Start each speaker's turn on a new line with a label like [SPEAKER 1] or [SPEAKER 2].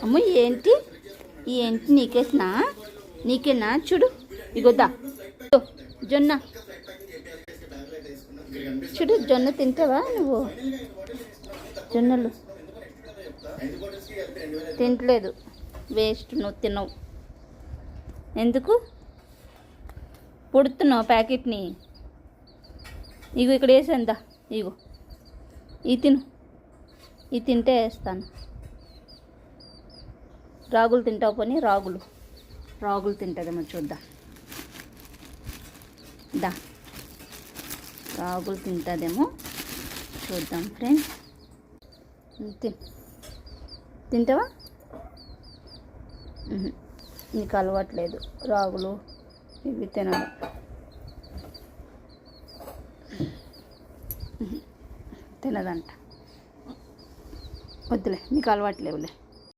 [SPEAKER 1] అమ్మ ఏంటి ఏంటి నీకేనా చూడు ఇగోద్దా జొన్న చూడు జొన్న తింటావా నువ్వు జొన్నలు తింటలేదు వేస్ట్ నువ్వు తినవు ఎందుకు పుడుతున్నావు ప్యాకెట్ని ఇగో ఇక్కడ వేసేందా ఇగో ఇది తింటే వేస్తాను రాగులు తింటావు పోనీ రాగులు తింటుందేమో చూద్దాం దా రాగులు తింటుందేమో చూద్దాం ఫ్రెండ్స్ తింటావా నీకు అలవాట్లేదు రాగులు ఇవి తినడం తినదంట వద్దులే నీకు అలవాట్లేవులే